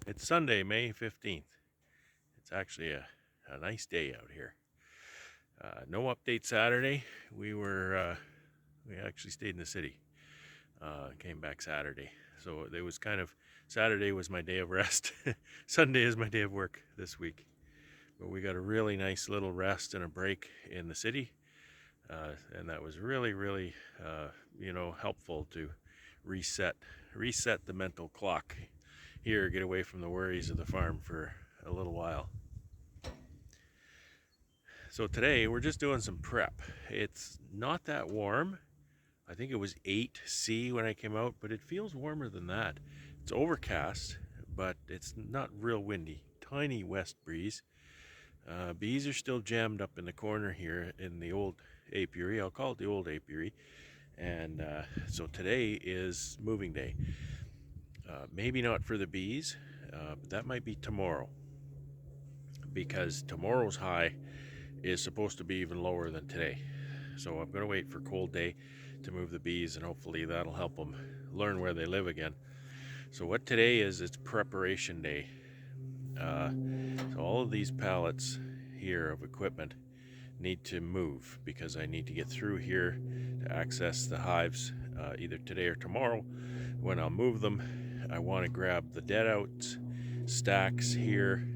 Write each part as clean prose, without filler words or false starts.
It's Sunday, May 15th. It's actually a nice day out here. No update Saturday. We actually stayed in the city. Came back Saturday. So it was Saturday was my day of rest. Sunday is my day of work this week. But we got a really nice little rest and a break in the city. And that was really, helpful to reset the mental clock here, get away from the worries of the farm for a little while. So today we're just doing some prep. It's not that warm. I think it was 8°C when I came out, but it feels warmer than that. It's overcast, but it's not real windy. Tiny west breeze. Bees are still jammed up in the corner here in the old apiary. I'll call it the old apiary. And so today is moving day. Maybe not for the bees, but that might be tomorrow, because tomorrow's high is supposed to be even lower than today. So I'm going to wait for cold day to move the bees, and hopefully that'll help them learn where they live again. So what today is, it's preparation day. So all of these pallets here of equipment need to move, because I need to get through here to access the hives either today or tomorrow. When I'll move them, I want to grab the dead outs, stacks here,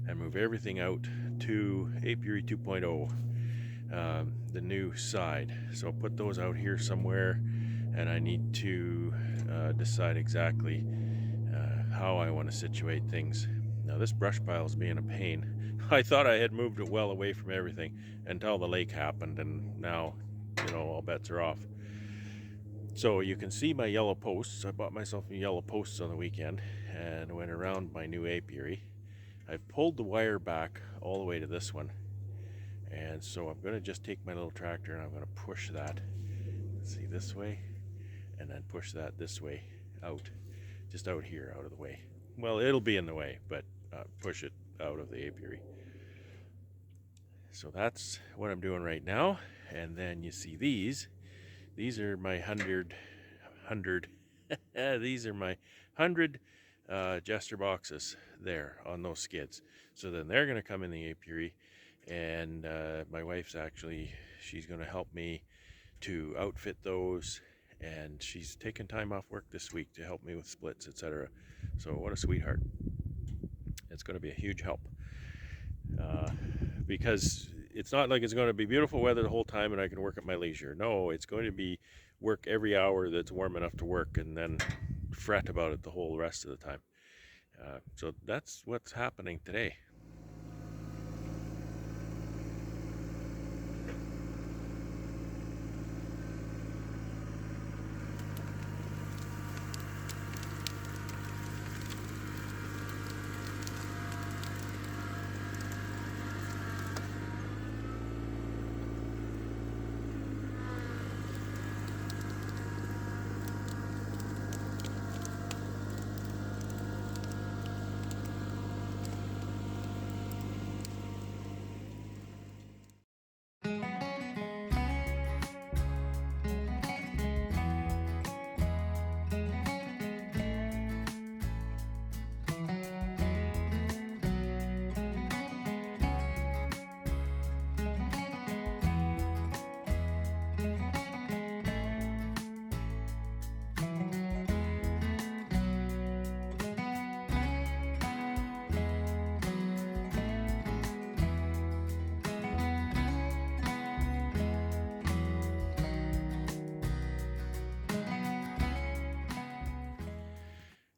and move everything out to Apiary 2.0, the new side. So I'll put those out here somewhere, and I need to decide exactly how I want to situate things. Now this brush pile is being a pain. I thought I had moved it well away from everything until the lake happened, and now, all bets are off. So you can see my yellow posts. I bought myself some yellow posts on the weekend and went around my new apiary. I've pulled the wire back all the way to this one, and so I'm going to just take my little tractor and I'm going to push that, see, this way, and then push that this way out, just out here, out of the way. Well, it'll be in the way, but push it out of the apiary. So that's what I'm doing right now. And then you see these are my 100 these are my 100 jester boxes there on those skids. So then they're going to come in the apiary, and my wife's she's going to help me to outfit those, and she's taken time off work this week to help me with splits, etc. So what a sweetheart. It's going to be a huge help, because it's not like it's going to be beautiful weather the whole time and I can work at my leisure. No, it's going to be work every hour that's warm enough to work, and then fret about it the whole rest of the time. So that's what's happening today.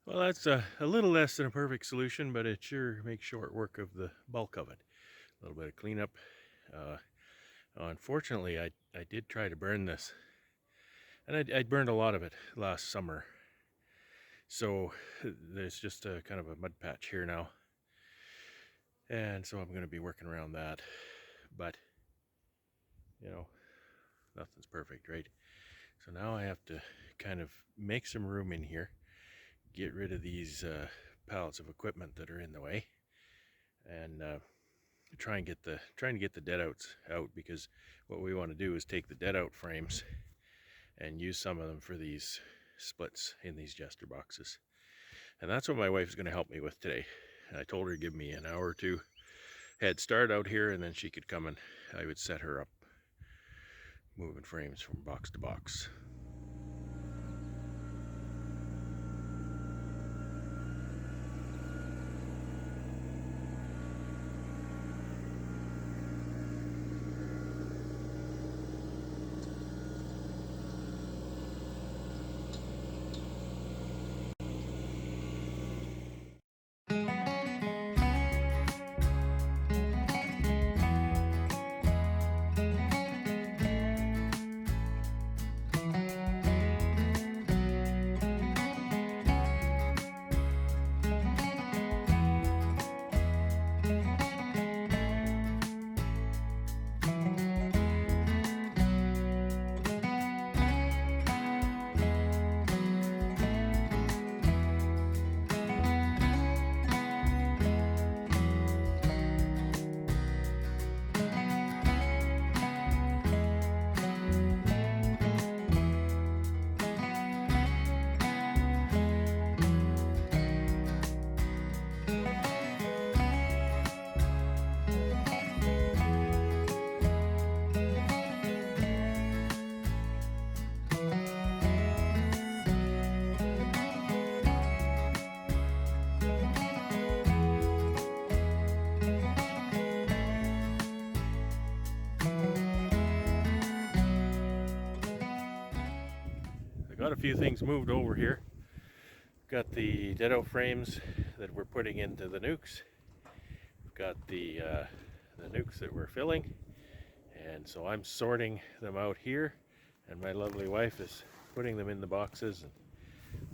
Well, that's a little less than a perfect solution, but it sure makes short work of the bulk of it. A little bit of cleanup. Unfortunately, I did try to burn this, and I burned a lot of it last summer. So there's just a kind of a mud patch here now. And so I'm going to be working around that. But, nothing's perfect, right? So now I have to kind of make some room in here, get rid of these pallets of equipment that are in the way, and trying to get the dead outs out, because what we want to do is take the dead out frames and use some of them for these splits in these jester boxes. And that's what my wife's going to help me with today. I told her to give me an hour or two head start out here, and then she could come and I would set her up moving frames from box to box. I got a few things moved over here. Got the deado frames that we're putting into the nucs. We've got the nucs that we're filling, and so I'm sorting them out here, and my lovely wife is putting them in the boxes and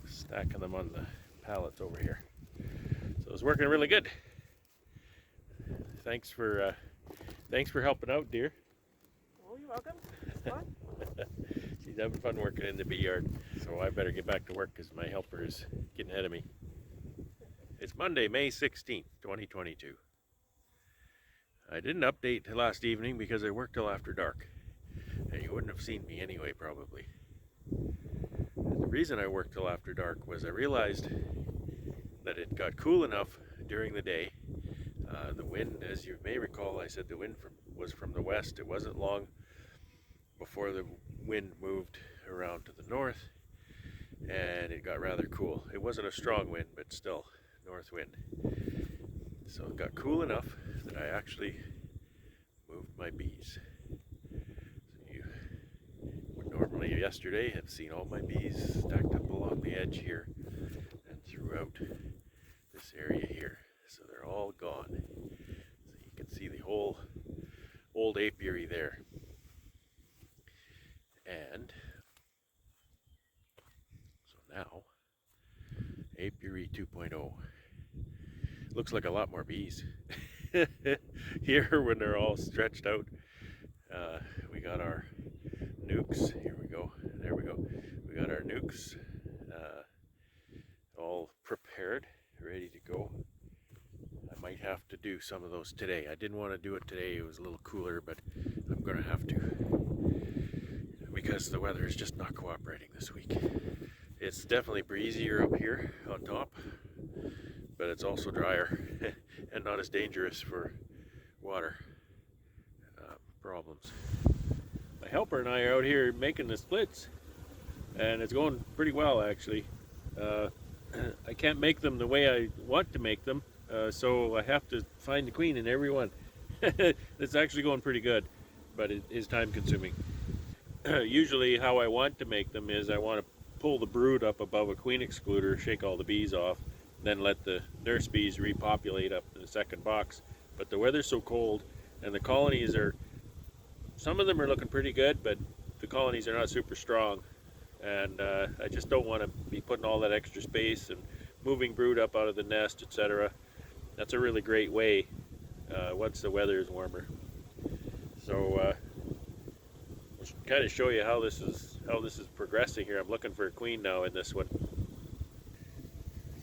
stacking them on the pallets over here. So it's working really good. Thanks for helping out, dear. Oh, you're welcome. It's fun. She's having fun working in the bee yard, so I better get back to work because my helper is getting ahead of me. It's Monday, May 16th, 2022. I didn't update last evening because I worked till after dark, and you wouldn't have seen me anyway, probably. And the reason I worked till after dark was I realized that it got cool enough during the day. The wind, as you may recall, I said the wind was from the west. It wasn't long before the wind moved around to the north, and it got rather cool. It wasn't a strong wind, but still north wind. So it got cool enough that I actually moved my bees. So you would normally yesterday have seen all my bees stacked up along the edge here and throughout this area here. So they're all gone. So you can see the whole old apiary there. And so now, apiary 2.0. Looks like a lot more bees. Here when they're all stretched out, we got our nucs. Here we go. There we go. We got our nucs all prepared, ready to go. I might have to do some of those today. I didn't want to do it today. It was a little cooler, but I'm going to have to because the weather is just not cooperating this week. It's definitely breezier up here on top, but it's also drier and not as dangerous for water problems. My helper and I are out here making the splits, and it's going pretty well actually. I can't make them the way I want to make them, so I have to find the queen in every one. It's actually going pretty good, but it is time consuming. Usually how I want to make them is I want to pull the brood up above a queen excluder, shake all the bees off, then let the nurse bees repopulate up in the second box. But the weather's so cold, and the colonies are, some of them are looking pretty good, but the colonies are not super strong. And I just don't want to be putting all that extra space and moving brood up out of the nest, etc. That's a really great way once the weather is warmer. So I'll kind of show you how this is progressing here. I'm looking for a queen now in this one.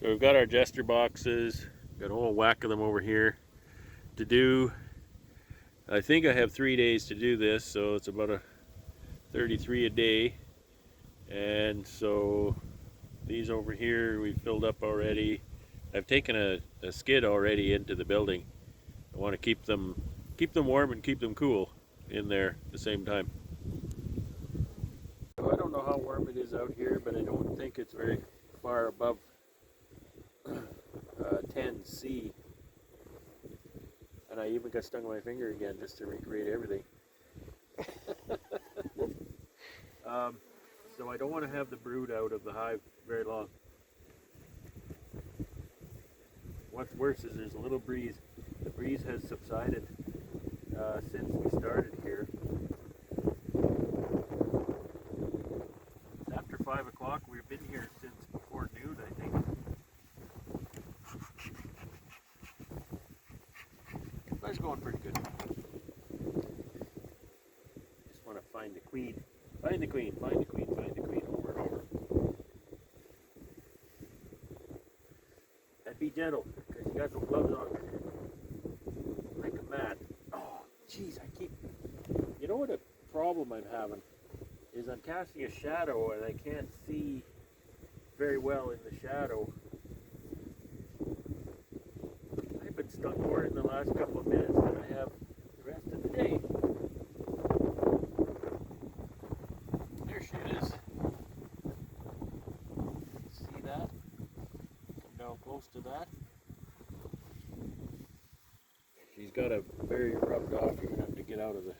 So we've got our jester boxes, got a whole whack of them over here to do. I think I have 3 days to do this, so it's about a 33 a day. And so These over here we filled up already. I've taken a skid already into the building. I want to keep them warm and keep them cool in there at the same time. So I don't know how warm it is out here, but I don't think it's very far above 10°C. And I even got stung on my finger again just to recreate everything. So I don't want to have the brood out of the hive very long. What's worse is there's a little breeze. The breeze has subsided since we started here. After 5 o'clock, we've been here since before noon, I think. But it's going pretty good. Just want to find the queen. Find the queen, find the queen, find the queen, over and over. And be gentle, because you got some gloves on. Like a mat. Oh, jeez, you know what a problem I'm having? Is I'm casting a shadow and I can't see very well in the shadow. I've been stung more in the last couple of minutes than I have the rest of the day. There she is. See that? Come down close to that. She's got a very rubbed off. You're going to have to get out of the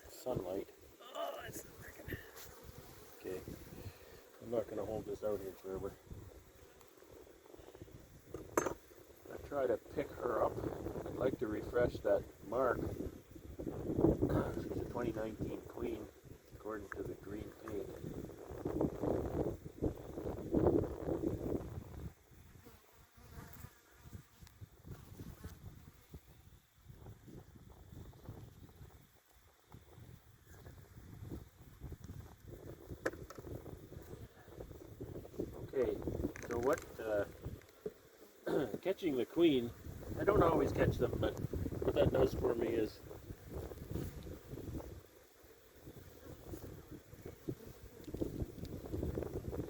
sunlight. Oh, that's not working. Okay. I'm not going to hold this out here forever. I try to pick her up. I'd like to refresh that mark. She's a 2019 queen, according to the green paint. Okay, so what, catching the queen, I don't always catch them, but what that does for me is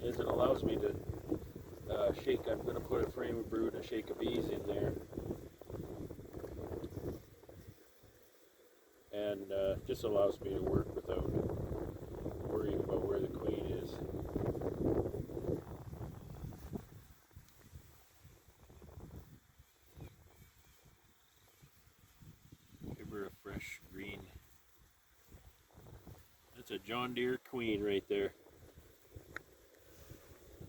it allows me to shake. I'm going to put a frame of brood and a shake of bees in there, and just allows me to work without worrying about where the queen is. Give her a fresh green. That's a John Deere queen right there.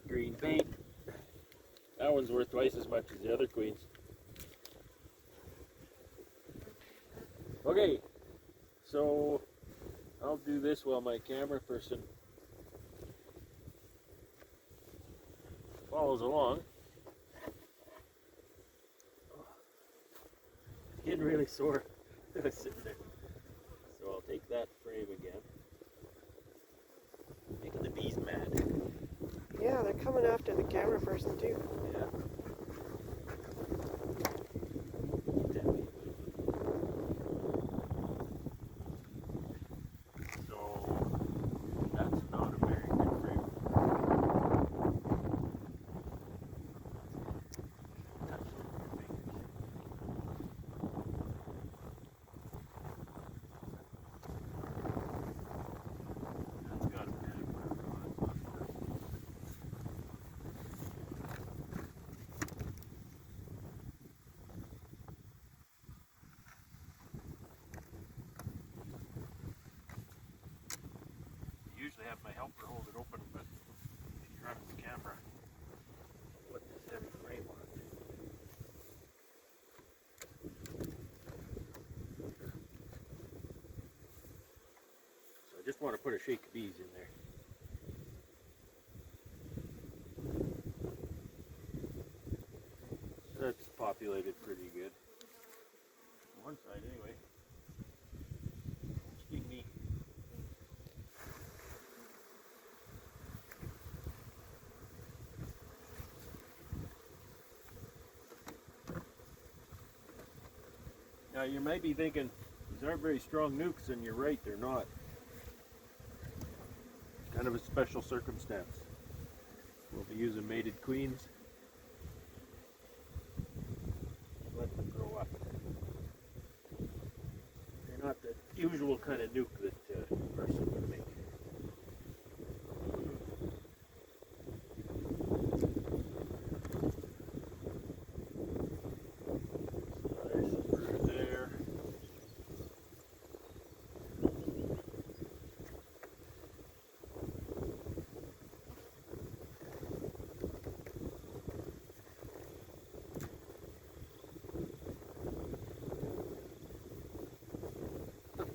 Green paint. That one's worth twice as much as the other queens. Okay, so I'll do this while my camera person follows along. Getting really sore sitting there. So I'll take that frame again. Making the bees mad. Yeah, they're coming after the camera person too. Yeah. So that's not a very good frame. Touch it with your fingers. That's got a bit of work on it. It's not perfect. I usually have my helper hold it open, but she's running the camera. Put this heavy frame on it. So I just want to put a shake of bees in there. That's populated pretty good. One side anyway. Excuse me. Now you might be thinking, these aren't very strong nucs, and you're right, they're not. Kind of a special circumstance. I use the mated queens. Let them grow up. They're not the usual kind of nuke that a person would make. So there's some brood there.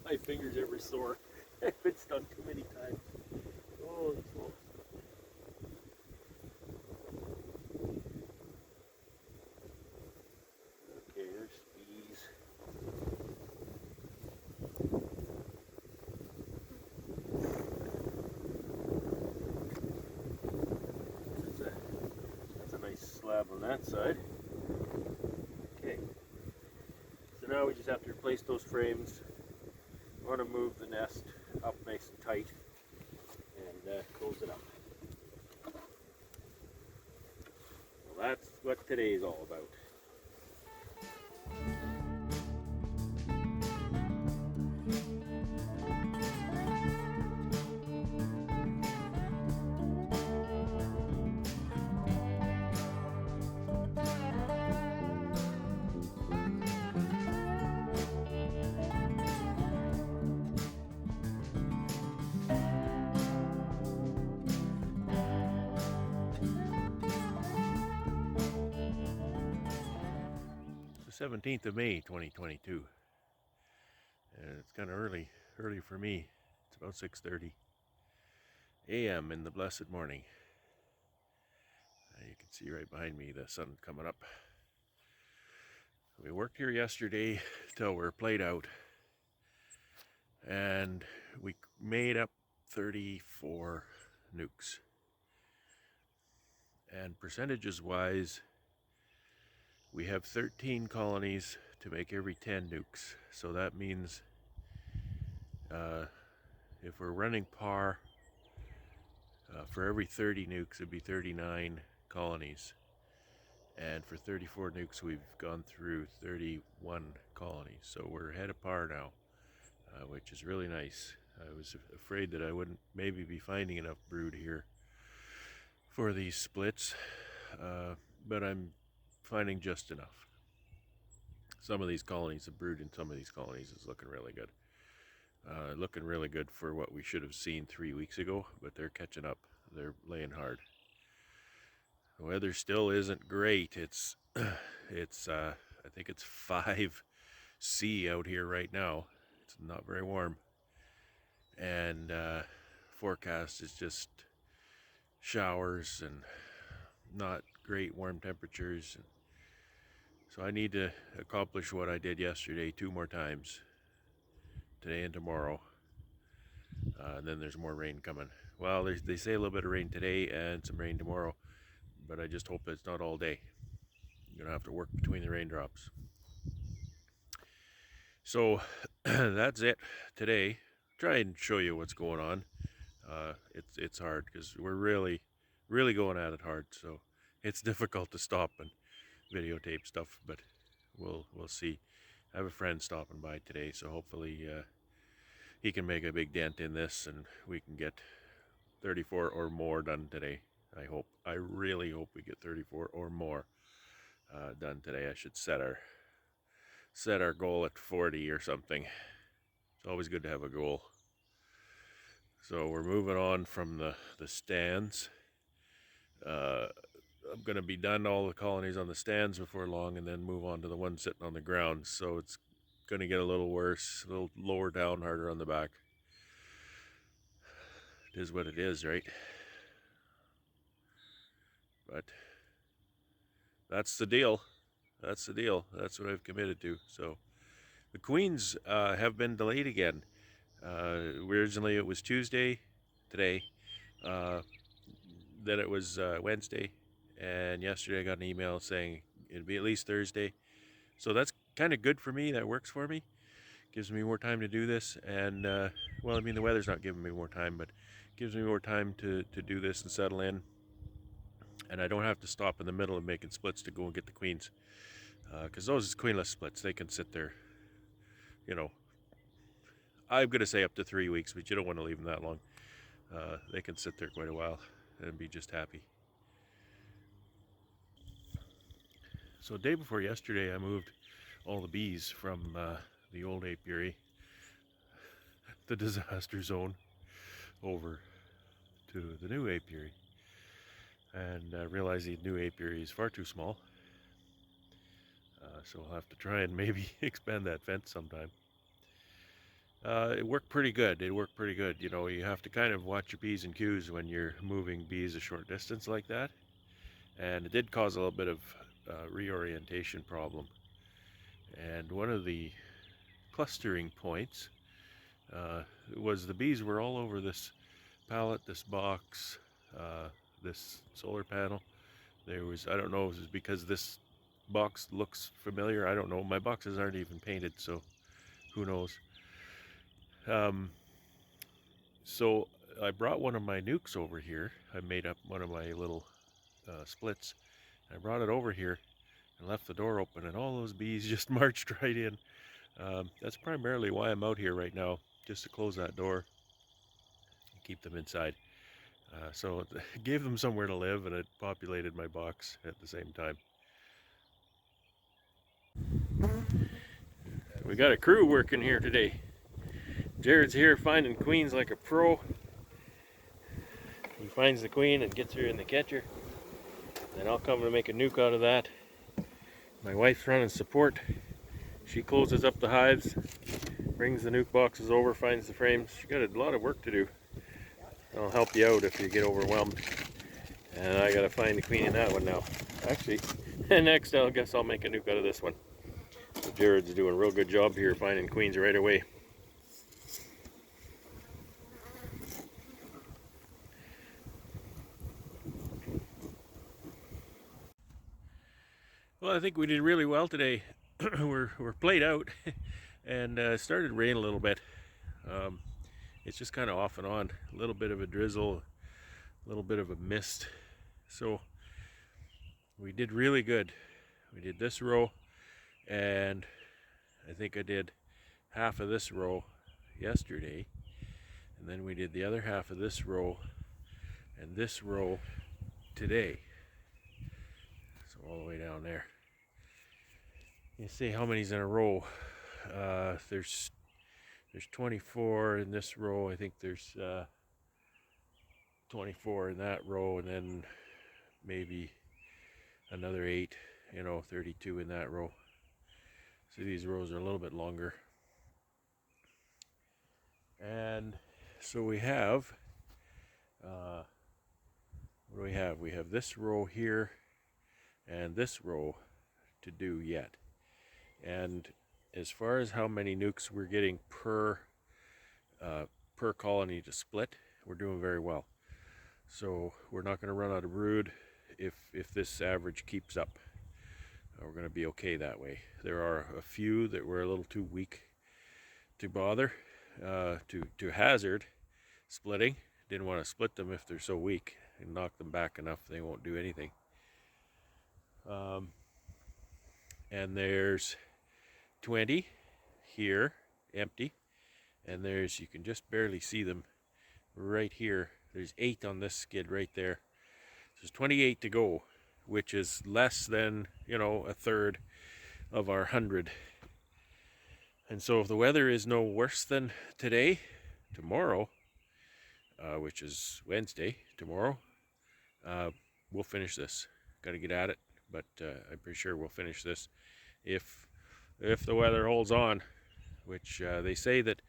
My fingers ever sore. I've been stung too many times. Oh, it's slow. Okay, there's bees. That's a nice slab on that side. Okay, so now we just have to replace those frames. I want to move the nest up nice and tight and close it up. Well, that's what today is all about. It's the 17th of May 2022 and it's kind of early for me. It's about 6:30 a.m. in the blessed morning. You can see right behind me the sun coming up. We worked here yesterday till we're played out and we made up 34 nucs. And percentages wise, we have 13 colonies to make every 10 nucs. So that means if we're running par, for every 30 nucs it'd be 39 colonies. And for 34 nucs we've gone through 31 colonies. So we're ahead of par now, which is really nice. I was afraid that I wouldn't maybe be finding enough brood here for these splits, but I'm finding just enough. Some of these colonies, the brood in some of these colonies is looking really good. Looking really good for what we should have seen 3 weeks ago, but they're catching up. They're laying hard. The weather still isn't great. It's I think it's 5°C out here right now. It's not very warm, and forecast is just showers and not great warm temperatures. So I need to accomplish what I did yesterday 2 more times, today and tomorrow. And then there's more rain coming. Well, they say a little bit of rain today and some rain tomorrow, but I just hope it's not all day. I'm gonna have to work between the raindrops. So that's it today. Try and show you what's going on. It's hard because we're really going at it hard. So it's difficult to stop and videotape stuff, but we'll see. I have a friend stopping by today, so hopefully he can make a big dent in this and we can get 34 or more done today. I really hope we get 34 or more done today. I should set our goal at 40 or something. It's always good to have a goal. So we're moving on from the stands. I'm going to be done all the colonies on the stands before long and then move on to the ones sitting on the ground. So it's going to get a little worse, a little lower down, harder on the back. It is what it is, right? But that's the deal. That's the deal. That's what I've committed to. So the queens have been delayed again. Originally it was Tuesday, today. Then it was Wednesday, and yesterday I got an email saying it'd be at least Thursday. So that's kind of good for me. That works for me. Gives me more time to do this, and well, I mean the weather's not giving me more time, but gives me more time to do this and settle in. and I don't have to stop in the middle of making splits to go and get the queens, because those queenless splits, they can sit there, you know, I'm going to say up to 3 weeks, but you don't want to leave them that long. They can sit there quite a while and be just happy. So day before yesterday, I moved all the bees from the old apiary, the disaster zone, over to the new apiary, and realized the new apiary is far too small. So I'll have to try and maybe expand that fence sometime. It worked pretty good. It worked pretty good. You know, you have to kind of watch your P's and Q's when you're moving bees a short distance like that. And it did cause a little bit of reorientation problem. And one of the clustering points was the bees were all over this pallet, this box, this solar panel. There was, I don't know if it was because this box looks familiar. I don't know. My boxes aren't even painted, so who knows. So I brought one of my nucs over here. I made up one of my little splits. I brought it over here and left the door open, and all those bees just marched right in. That's primarily why I'm out here right now, just to close that door and keep them inside. So it gave them somewhere to live, and it populated my box at the same time. We got a crew working here today. Jared's here finding queens like a pro. He finds the queen and gets her in the catcher. Then I'll come to make a nuke out of that. My wife's running support. She closes up the hives, brings the nuke boxes over, finds the frames. She's got a lot of work to do. I'll help you out if you get overwhelmed. And I gotta find the queen in that one now. Actually, next I guess I'll make a nuke out of this one. So Jared's doing a real good job here finding queens right away. Well, I think we did really well today. we're played out, and it started to rain a little bit. It's just kind of off and on, a little bit of a drizzle, a little bit of a mist. So we did really good. We did this row, and I think I did half of this row yesterday, and then we did the other half of this row and this row today. So all the way down there. You see how many's in a row. There's 24 in this row. I think there's 24 in that row, and then maybe another 8, 32 in that row. So these rows are a little bit longer. And so we have, what do we have? We have this row here and this row to do yet. And as far as how many nucs we're getting per colony to split, we're doing very well. So we're not going to run out of brood if this average keeps up. We're going to be okay that way. There are a few that were a little too weak to bother, to hazard splitting. Didn't want to split them if they're so weak and knock them back enough they won't do anything. And there's 20 here, empty, and you can just barely see them right here. There's 8 on this skid right there. So there's 28 to go, which is less than, a third of our 100. And so if the weather is no worse than today, tomorrow, which is Wednesday, tomorrow, we'll finish this. Got to get at it, but I'm pretty sure we'll finish this if the weather holds on, which they say that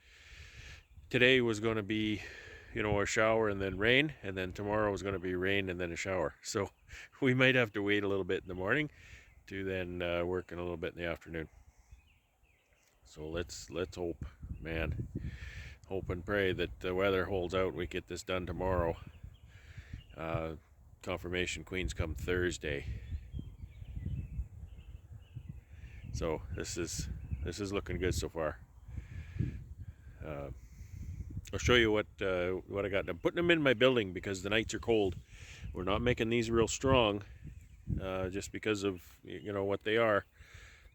today was going to be, a shower and then rain, and then tomorrow was going to be rain and then a shower. So we might have to wait a little bit in the morning to then work in a little bit in the afternoon. So let's hope, man. Hope and pray that the weather holds out and we get this done tomorrow. Confirmation queens come Thursday. So this is looking good so far. I'll show you what I got. I'm putting them in my building because the nights are cold. We're not making these real strong, just because of what they are.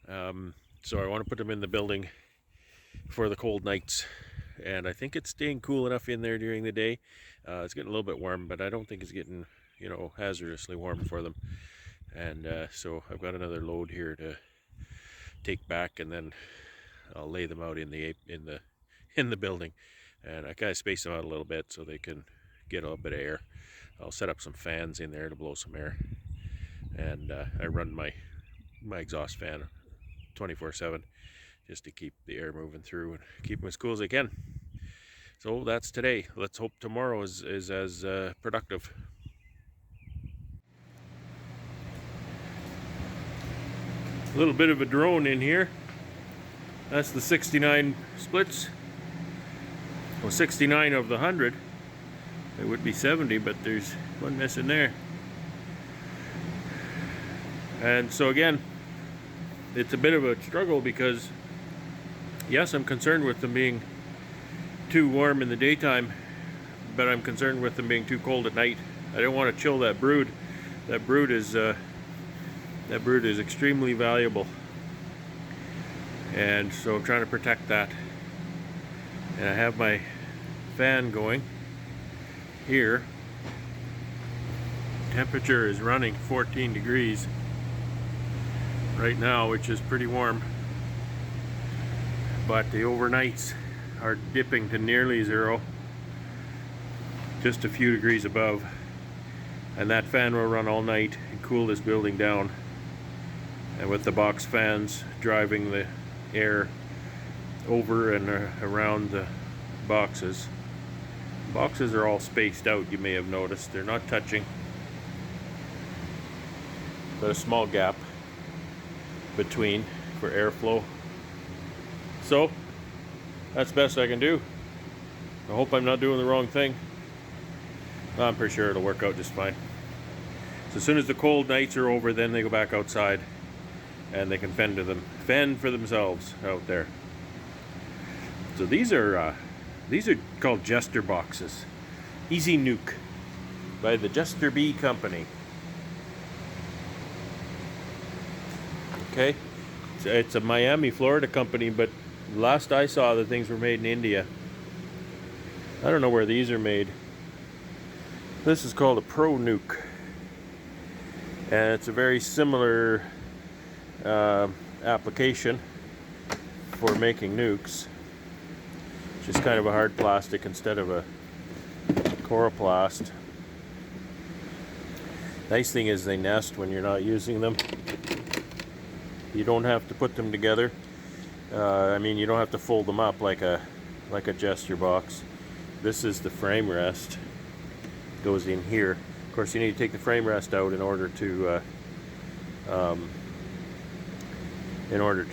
So I want to put them in the building for the cold nights, and I think it's staying cool enough in there during the day. It's getting a little bit warm, but I don't think it's getting hazardously warm for them. And so I've got another load here to take back, and then I'll lay them out in the building, and I kind of space them out a little bit so they can get a little bit of air. I'll set up some fans in there to blow some air, and I run my exhaust fan 24/7 just to keep the air moving through and keep them as cool as I can. So that's today. Let's hope tomorrow is as productive. A little bit of a drone in here. That's the 69 splits. Well, 69 of the 100. It would be 70, but there's one missing there. And so again, it's a bit of a struggle because, yes, I'm concerned with them being too warm in the daytime, but I'm concerned with them being too cold at night. I don't want to chill that brood. That brood is extremely valuable, and so I'm trying to protect that. And I have my fan going here. Temperature is running 14 degrees right now, which is pretty warm, but the overnights are dipping to nearly zero, just a few degrees above, and that fan will run all night and cool this building down. And with the box fans driving the air over and around the boxes. Boxes are all spaced out, you may have noticed. They're not touching, but a small gap between for airflow. So that's the best I can do. I hope I'm not doing the wrong thing. I'm pretty sure it'll work out just fine. So as soon as the cold nights are over, then they go back outside and they can fend for themselves out there. So these are called Jester boxes. Easy Nuke by the Jester Bee Company. Okay, it's a Miami, Florida company, but last I saw, the things were made in India. I don't know where these are made. This is called a Pro Nuke, and it's a very similar application for making nukes. Just kind of a hard plastic instead of a coroplast. Nice thing is they nest when you're not using them. You don't have to put them together. I mean, you don't have to fold them up like a Jester box. This is the frame rest. Goes in here. Of course, you need to take the frame rest out in order to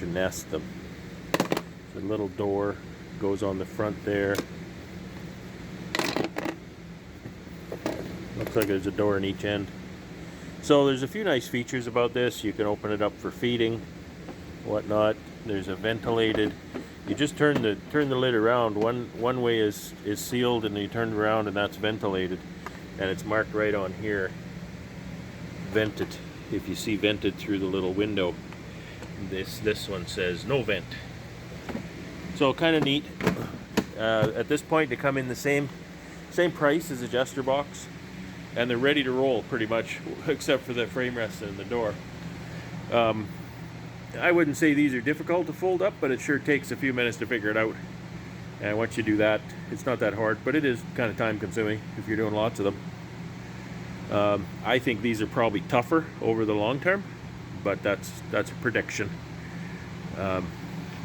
nest them. The little door goes on the front there. Looks like there's a door in each end. So there's a few nice features about this. You can open it up for feeding, whatnot. There's a ventilated. You just turn the lid around. One way is sealed, and you turn it around, and that's ventilated. And it's marked right on here, vented. If you see vented through the little window, this one says no vent. So kind of neat. At this point, they come in the same price as a Jester box, and they're ready to roll pretty much, except for the frame rest and the door. I wouldn't say these are difficult to fold up, but it sure takes a few minutes to figure it out. And once you do that, it's not that hard, but it is kind of time consuming if you're doing lots of them. I think these are probably tougher over the long term, but that's a prediction.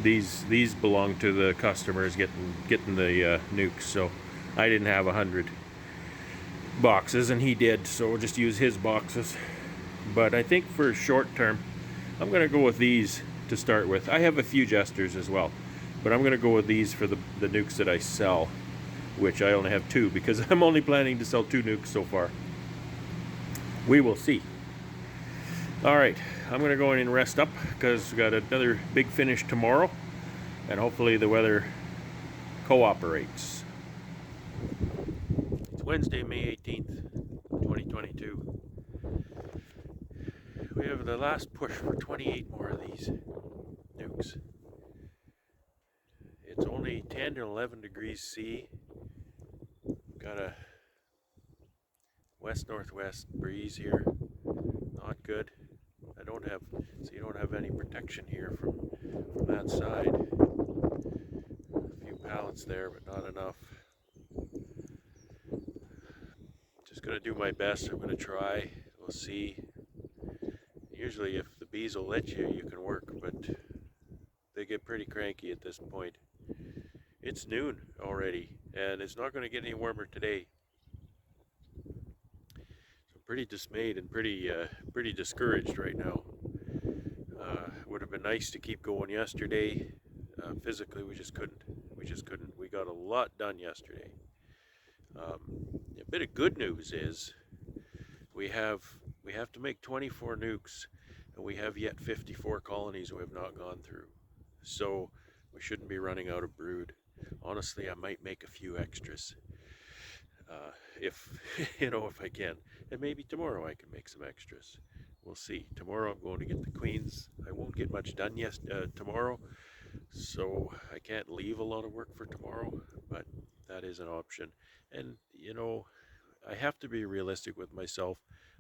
These belong to the customers getting the nukes, so I didn't have 100 boxes and he did, so we'll just use his boxes. But I think for short term, I'm going to go with these to start with. I have a few Jesters as well, but I'm going to go with these for the nukes that I sell, which I only have 2 because I'm only planning to sell 2 nukes so far. We will see. Alright, I'm going to go in and rest up because we've got another big finish tomorrow, and hopefully the weather cooperates. It's Wednesday, May 18th, 2020. 2022. We have the last push for 28 more of these nucs. It's only 10 to 11 degrees C. Got a west-northwest breeze here. Not good. So you don't have any protection here from that side. A few pallets there, but not enough. Just gonna do my best. I'm gonna try. We'll see. Usually if the bees will let you, you can work, but they get pretty cranky at this point. It's noon already, and it's not gonna get any warmer today. So I'm pretty dismayed and pretty discouraged right now. Would have been nice to keep going yesterday. Physically, we just couldn't. We got a lot done yesterday. A bit of good news is we have to make 24 nucs, and we have yet 54 colonies we have not gone through. So we shouldn't be running out of brood. Honestly, I might make a few extras if if I can, and maybe tomorrow I can make some extras. We'll see. Tomorrow I'm going to get the queens. I won't get much done tomorrow, so I can't leave a lot of work for tomorrow, but that is an option. And I have to be realistic with myself.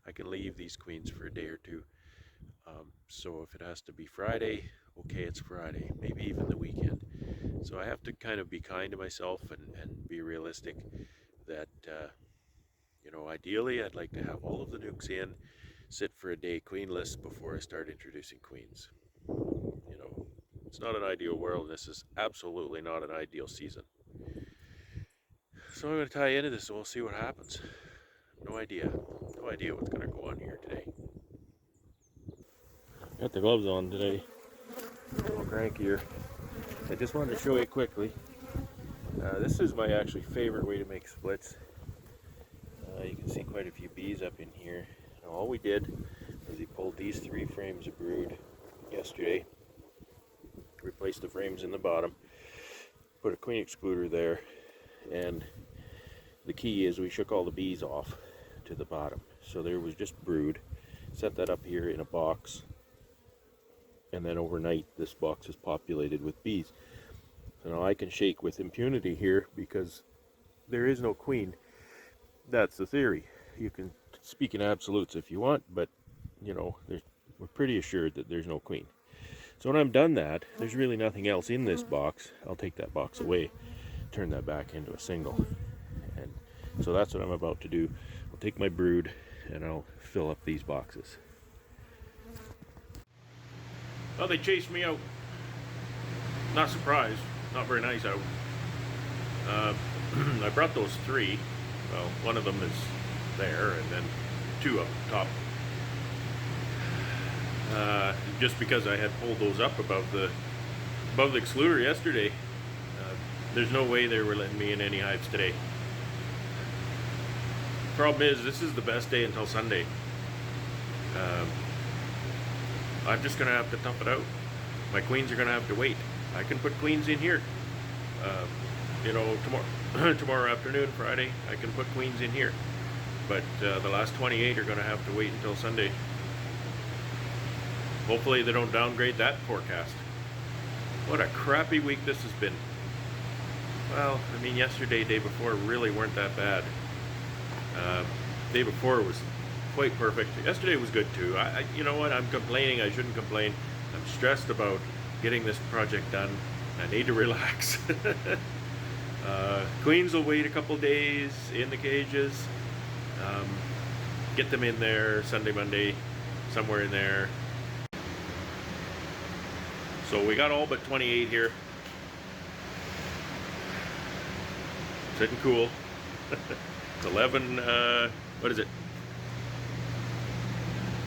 I can leave these queens for a day or two. So if it has to be Friday, okay, it's Friday, maybe even the weekend. So I have to kind of be kind to myself and be realistic that, ideally I'd like to have all of the nucs in, sit for a day queenless before I start introducing queens. It's not an ideal world, and this is absolutely not an ideal season. So I'm going to tie into this and we'll see what happens. No idea what's going to go on here today. Got the gloves on today. A little crankier. I just wanted to show you quickly. This is my actually favorite way to make splits. You can see quite a few bees up in here. Now, all we did was we pulled these 3 frames of brood yesterday, replaced the frames in the bottom, put a queen excluder there, and the key is we shook all the bees off to the bottom. So there was just brood. Set that up here in a box, and then overnight this box is populated with bees. So now I can shake with impunity here because there is no queen. That's the theory. You can speak in absolutes if you want, but we're pretty assured that there's no queen. So when I'm done that, there's really nothing else in this box. I'll take that box away, turn that back into a single. And so that's what I'm about to do. I'll take my brood and I'll fill up these boxes. Well, they chased me out. Not surprised. Not very nice out. I brought those 3. Well, one of them is there, and then 2 up top. Just because I had pulled those up above the excluder yesterday. There's no way they were letting me in any hives today. Problem is, this is the best day until Sunday. I'm just gonna have to tough it out. My queens are gonna have to wait. I can put queens in here. Tomorrow afternoon, Friday, I can put queens in here. But the last 28 are gonna have to wait until Sunday. Hopefully they don't downgrade that forecast. What a crappy week this has been. Well, I mean, yesterday, day before really weren't that bad. Day before was quite perfect. Yesterday was good too. You know what? I'm complaining. I shouldn't complain. I'm stressed about getting this project done. I need to relax. Queens will wait a couple days in the cages. Get them in there Sunday, Monday, somewhere in there. So we got all but 28 here. Sitting cool. It's 11, what is it?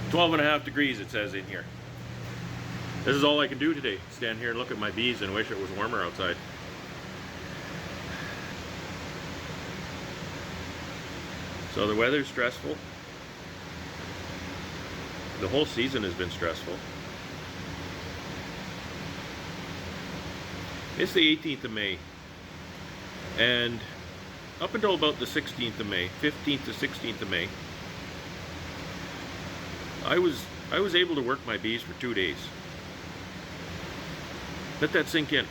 12.5 degrees it says in here. This is all I can do today. Stand here and look at my bees and wish it was warmer outside. So the weather's stressful. The whole season has been stressful. It's the 18th of May. And up until about the 16th of May, 15th to 16th of May, I was able to work my bees for 2 days. Let that sink in.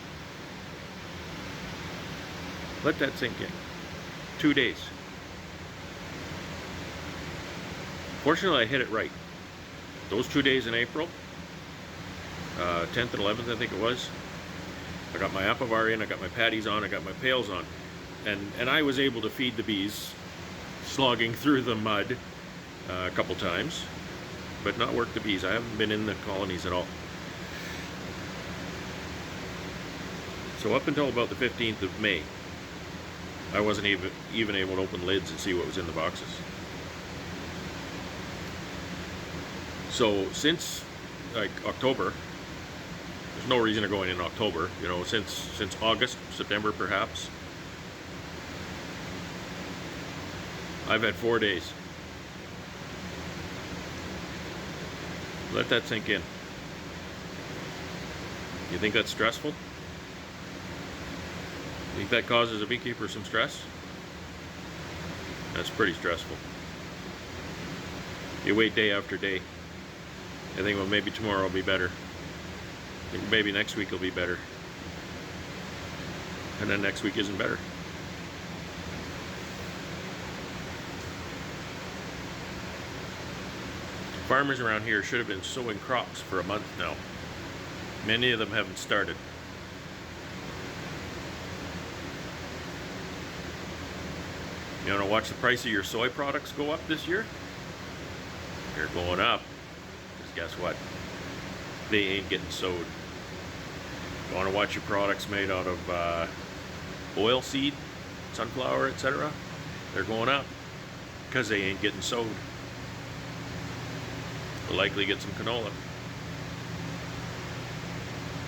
Let that sink in. 2 days. Fortunately, I hit it right. Those 2 days in April, 10th and 11th, I think it was, I got my apiary in, I got my patties on, I got my pails on, and I was able to feed the bees, slogging through the mud a couple times, but not work the bees. I haven't been in the colonies at all. So up until about the 15th of May, I wasn't even able to open lids and see what was in the boxes. So since like October, there's no reason to go in October, you know, since August, September perhaps, I've had 4 days. Let that sink in. You think that's stressful? You think that causes a beekeeper some stress? That's pretty stressful. You wait day after day. I think, well, maybe tomorrow will be better. I think maybe next week will be better. And then next week isn't better. Farmers around here should have been sowing crops for a month now. Many of them haven't started. You want to watch the price of your soy products go up this year? They're going up. Because guess what? They ain't getting sowed. You want to watch your products made out of oil seed, sunflower, etc.? They're going up because they ain't getting sowed. We'll likely get some canola.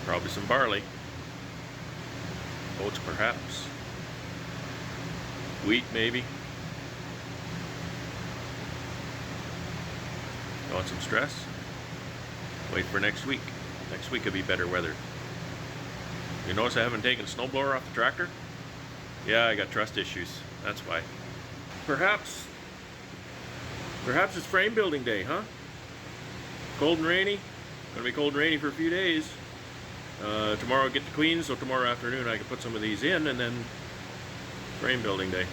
Probably some barley. Oats perhaps. Wheat maybe. You want some stress? Wait for next week. Next week will be better weather. You notice I haven't taken a snowblower off the tractor? Yeah, I got trust issues. That's why. Perhaps it's frame building day, huh? Cold and rainy. Gonna be cold and rainy for a few days. Tomorrow I'll get the queens, so tomorrow afternoon I can put some of these in, and then frame building day.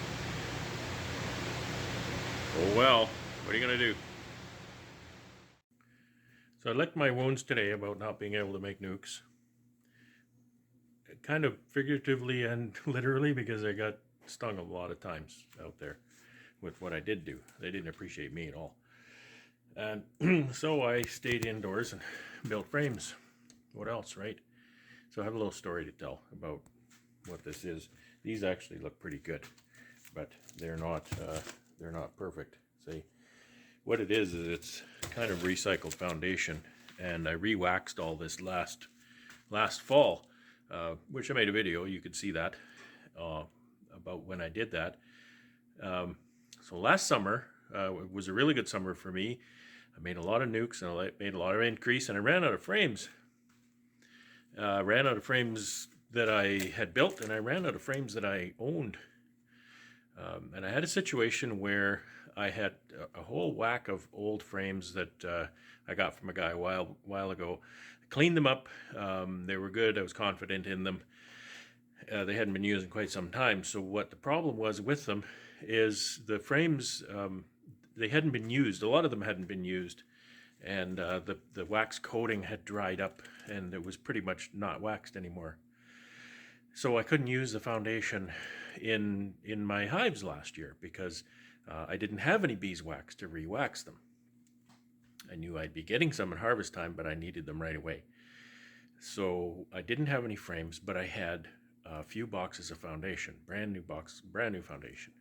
Oh well, what are you gonna do? So I licked my wounds today about not being able to make nucs. Kind of figuratively and literally, because I got stung a lot of times out there with what I did do. They didn't appreciate me at all. And so I stayed indoors and built frames. What else, right? So I have a little story to tell about what this is. These actually look pretty good, but they're not perfect. See, what it is it's kind of recycled foundation, and I re-waxed all this last fall, which I made a video. You could see that about when I did that. So last summer was a really good summer for me. I made a lot of nucs and I made a lot of increase, and I ran out of frames. Ran out of frames that I had built, and I ran out of frames that I owned. And I had a situation where I had a whole whack of old frames that I got from a guy a while ago. I cleaned them up. They were good. I was confident in them. They hadn't been used in quite some time. So what the problem was with them is the frames, they hadn't been used. A lot of them hadn't been used. And the wax coating had dried up, and it was pretty much not waxed anymore. So I couldn't use the foundation in my hives last year because I didn't have any beeswax to re-wax them. I knew I'd be getting some at harvest time, but I needed them right away. So I didn't have any frames, but I had a few boxes of foundation, brand new foundation.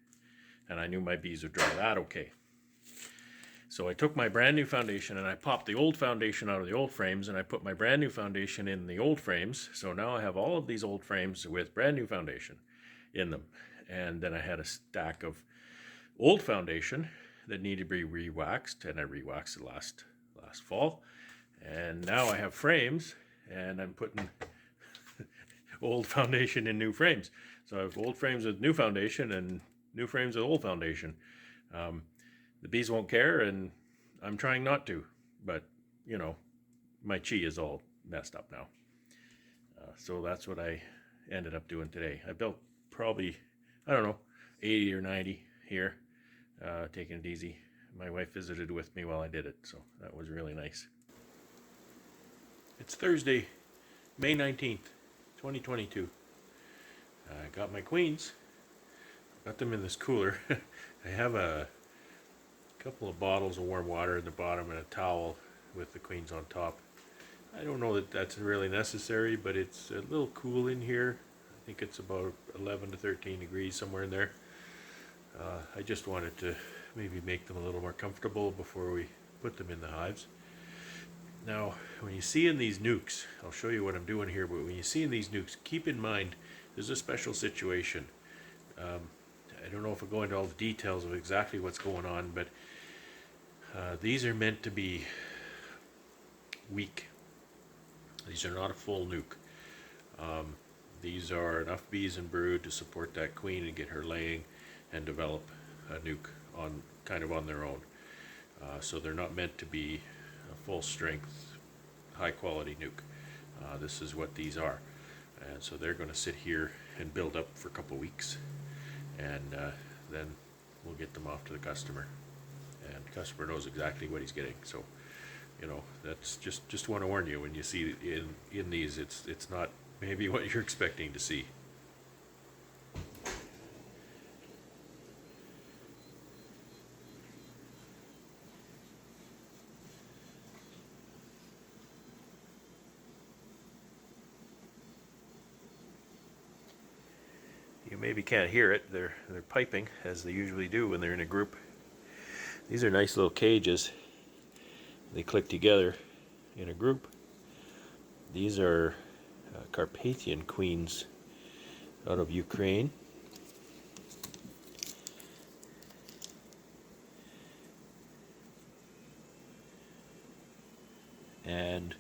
And I knew my bees would dry that okay. So I took my brand new foundation and I popped the old foundation out of the old frames, and I put my brand new foundation in the old frames. So now I have all of these old frames with brand new foundation in them. And then I had a stack of old foundation that needed to be re-waxed, and I re-waxed it last fall. And now I have frames, and I'm putting old foundation in new frames. So I have old frames with new foundation and new frames with old foundation. The bees won't care, and I'm trying not to. but you know, my chi is all messed up now. So that's what I ended up doing today. I built probably, I don't know, 80 or 90 here, taking it easy. My wife visited with me while I did it, so that was really nice. It's Thursday, May 19th, 2022. I got my queens. Got them in this cooler. I have a couple of bottles of warm water in the bottom and a towel with the queens on top. I don't know that that's really necessary, but it's a little cool in here. I think it's about 11 to 13 degrees, somewhere in there. I just wanted to maybe make them a little more comfortable before we put them in the hives. Now, when you see in these nucs, I'll show you what I'm doing here, but when you see in these nucs, keep in mind there's a special situation. I don't know if I'll go into all the details of exactly what's going on, but these are meant to be weak. These are not a full nuc. These are enough bees and brood to support that queen and get her laying and develop a nuc on kind of on their own. So they're not meant to be a full strength, high quality nuc. This is what these are. And so they're going to sit here and build up for a couple weeks, and then we'll get them off to the customer. And the customer knows exactly what he's getting. So, you know, that's just want to warn you, when you see in these, it's not maybe what you're expecting to see. You maybe can't hear it. They're piping, as they usually do when they're in a group. These are nice little cages. They click together in a group. These are Carpathian queens out of Ukraine. And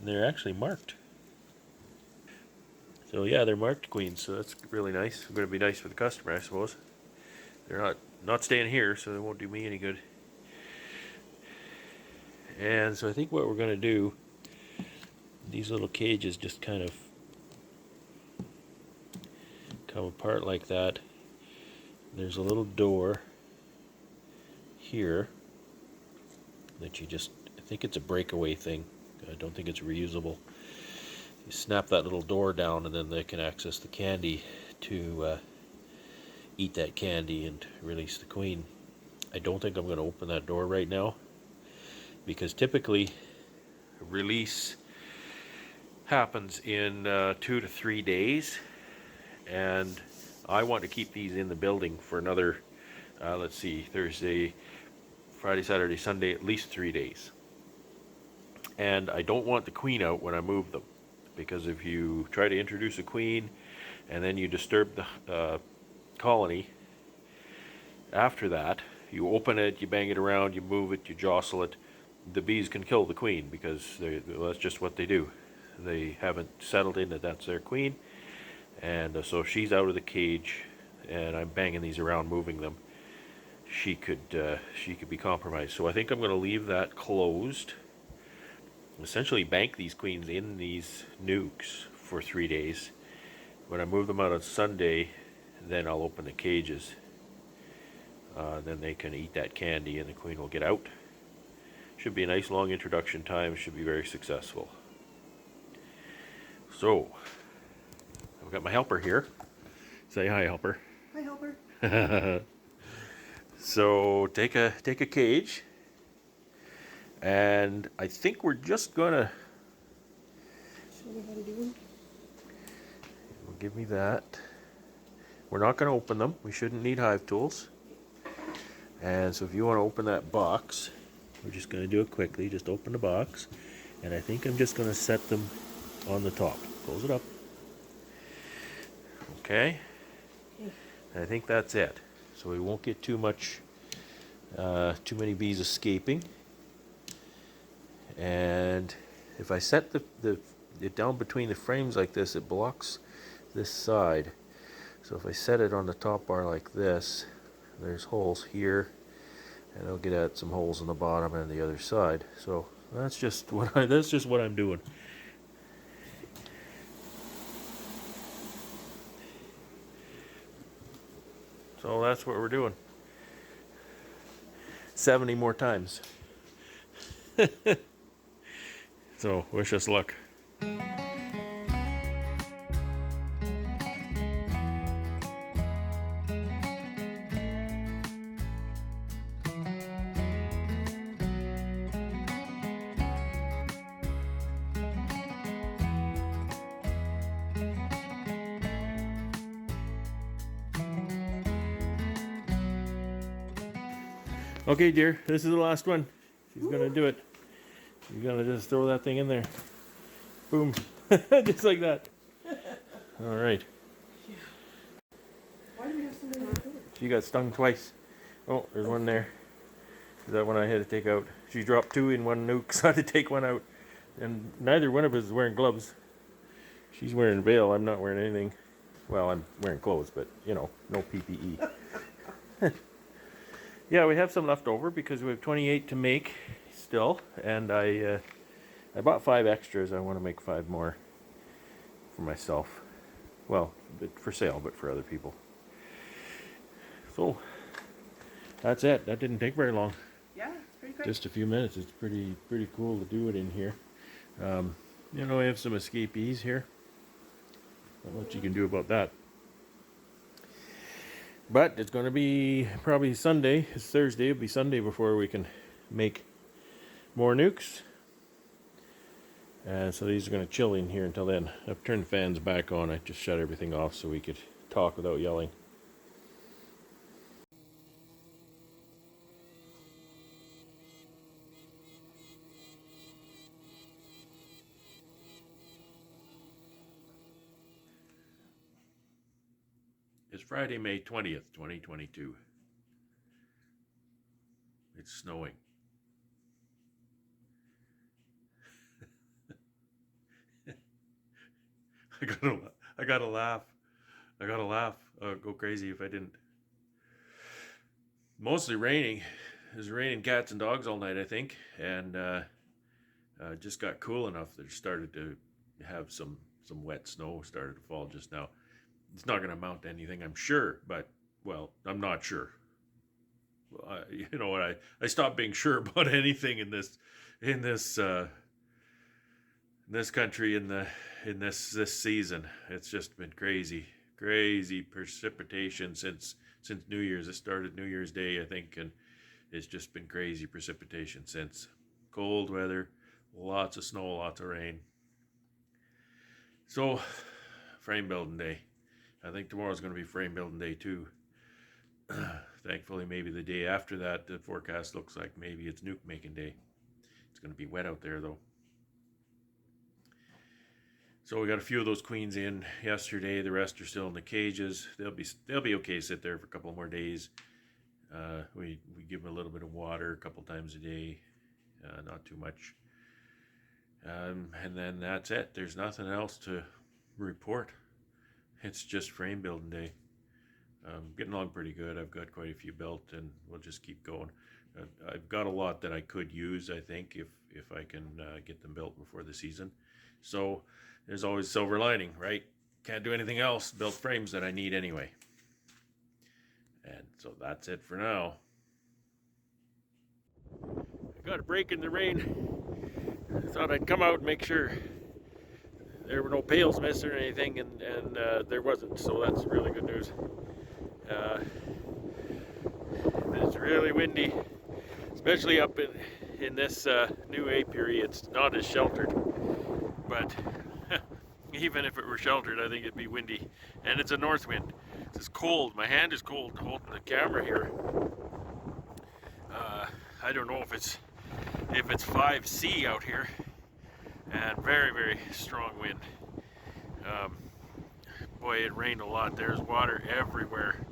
they're actually marked. So yeah, they're marked queens, so that's really nice. It's going to be nice for the customer, I suppose. They're not staying here, so they won't do me any good. And so I think what we're going to do, these little cages just kind of come apart like that. There's a little door here that you just, I think it's a breakaway thing. I don't think it's reusable. You snap that little door down, and then they can access the candy to eat that candy and release the queen. I don't think I'm going to open that door right now, because typically release happens in 2 to 3 days, and I want to keep these in the building for another, let's see, Thursday, Friday, Saturday, Sunday, at least 3 days. And I don't want the queen out when I move them, because if you try to introduce a queen and then you disturb the colony after that, you open it, you bang it around, you move it, you jostle it, the bees can kill the queen, because well, that's just what they do. They haven't settled in that that's their queen, and so if she's out of the cage and I'm banging these around, moving them, she could be compromised. So I think I'm going to leave that closed, essentially bank these queens in these nucs for 3 days. When I move them out on Sunday, then I'll open the cages. Then they can eat that candy and the queen will get out. Should be a nice long introduction time, should be very successful. So, I've got my helper here. Say hi, helper. Hi, helper. So take a cage, and I think we're just gonna. Show me how to do them. Well, give me that. We're not gonna open them. We shouldn't need hive tools. And so if you want to open that box, we're just gonna do it quickly. Just open the box, and I think I'm just gonna set them on the top. Close it up. Okay. And I think that's it. So we won't get too many bees escaping. And if I set it down between the frames like this, it blocks this side. So if I set it on the top bar like this, there's holes here and I'll get at some holes in the bottom and the other side. So that's just what I'm doing. So that's what we're doing. 70 more times. So wish us luck. Okay, dear, this is the last one. She's gonna do it. She's gonna just throw that thing in there. Boom. Just like that. All right. Why do we have so many doors? She got stung twice. Oh, there's one there. Is that one I had to take out? She dropped 2 in one nuke, so I had to take one out. And neither one of us is wearing gloves. She's wearing a veil. I'm not wearing anything. Well, I'm wearing clothes, but you know, no PPE. Yeah, we have some left over because we have 28 to make still, and I bought 5 extras. I want to make 5 more for myself. Well, for sale, but for other people. So that's it. That didn't take very long. Yeah, it's pretty quick. Just a few minutes. It's pretty cool to do it in here. You know, I have some escapees here. Not much you can do about that. But it's going to be probably Sunday. It's Thursday. It'll be Sunday before we can make more nukes. So these are going to chill in here until then. I've turned the fans back on. I just shut everything off so we could talk without yelling. It's Friday, May 20th, 2022. It's snowing. I gotta laugh. I'd go crazy if I didn't. Mostly raining. It was raining cats and dogs all night, I think, and just got cool enough that it started to have some wet snow started to fall just now. It's not going to amount to anything, I'm sure, but, well, I'm not sure. You know what? I stopped being sure about anything in this country in this season. It's just been crazy precipitation since New Year's. It started New Year's Day, I think, and it's just been crazy precipitation since. Cold weather, lots of snow, lots of rain. So, frame building day. I think tomorrow's going to be frame building day too. Thankfully, maybe the day after that, the forecast looks like maybe it's nuke making day. It's going to be wet out there though. So we got a few of those queens in yesterday. The rest are still in the cages. They'll be okay. Sit there for a couple more days. We give them a little bit of water a couple times a day, not too much. And then that's it. There's nothing else to report. It's just frame building day. Getting along pretty good. I've got quite a few built, and we'll just keep going. I've got a lot that I could use, I think, if I can get them built before the season. So there's always silver lining, right? Can't do anything else. Built frames that I need anyway. And so that's it for now. I got a break in the rain. I thought I'd come out and make sure there were no pails missing or anything, and there wasn't, so that's really good news. It's really windy, especially up in this new apiary. It's not as sheltered, but even if it were sheltered, I think it'd be windy, and it's a north wind. It's cold. My hand is cold holding the camera here. I don't know if it's 5C out here, and very strong wind. Boy, it rained a lot. There's water everywhere.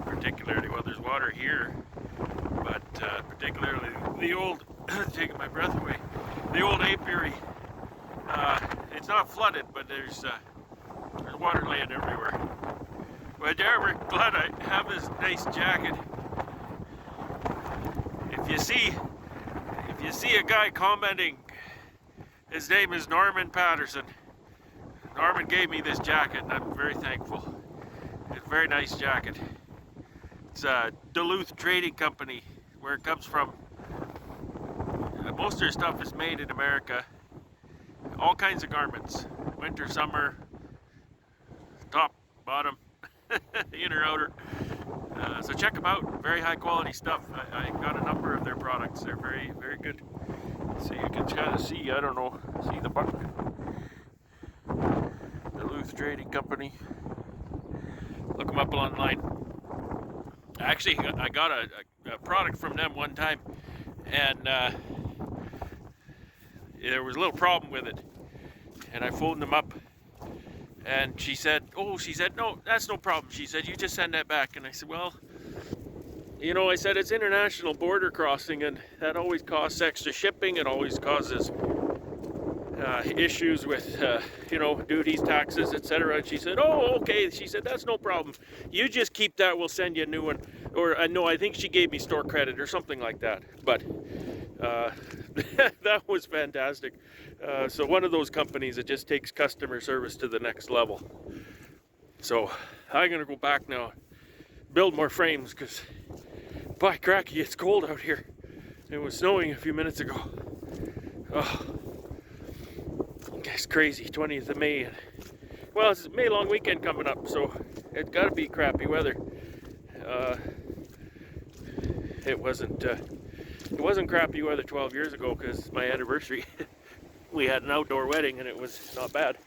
Particularly, well, there's water here, but particularly the old, taking my breath away, the old apiary. It's not flooded, but there's water laying everywhere. But we're glad I have this nice jacket. if you see a guy commenting, his name is Norman Patterson. Norman gave me this jacket and I'm very thankful. It's a very nice jacket. It's a Duluth Trading Company, where it comes from. Most of their stuff is made in America. All kinds of garments, winter, summer, top, bottom, inner, outer. So check them out. Very high quality stuff. I got a number of their products. They're very, very good. So you can kind of see, I don't know, see the button. Duluth Trading Company. Look them up online. Actually, I got a product from them one time, and there was a little problem with it. And I phoned them up, and she said, no, that's no problem. She said, you just send that back. And I said, well, you know, I said, it's international border crossing, and that always costs extra shipping. It always causes issues with, you know, duties, taxes, etc. And she said, oh, okay. She said, that's no problem. You just keep that. We'll send you a new one. Or no, I think she gave me store credit or something like that. But that was fantastic. So one of those companies that just takes customer service to the next level. So I'm going to go back now, build more frames, because by cracky, it's cold out here. It was snowing a few minutes ago. Oh, it's crazy. 20th of May. Well, it's May long weekend coming up, so it's got to be crappy weather. It wasn't crappy weather 12 years ago, because my anniversary, we had an outdoor wedding and it was not bad.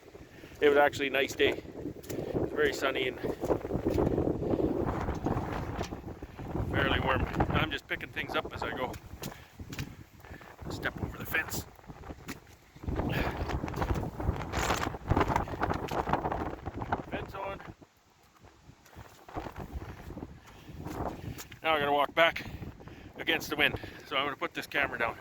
It was actually a nice day. It was very sunny and fairly warm. I'm just picking things up as I go. Step over the fence. Fence on. Now I'm going to walk back against the wind. So I'm going to put this camera down.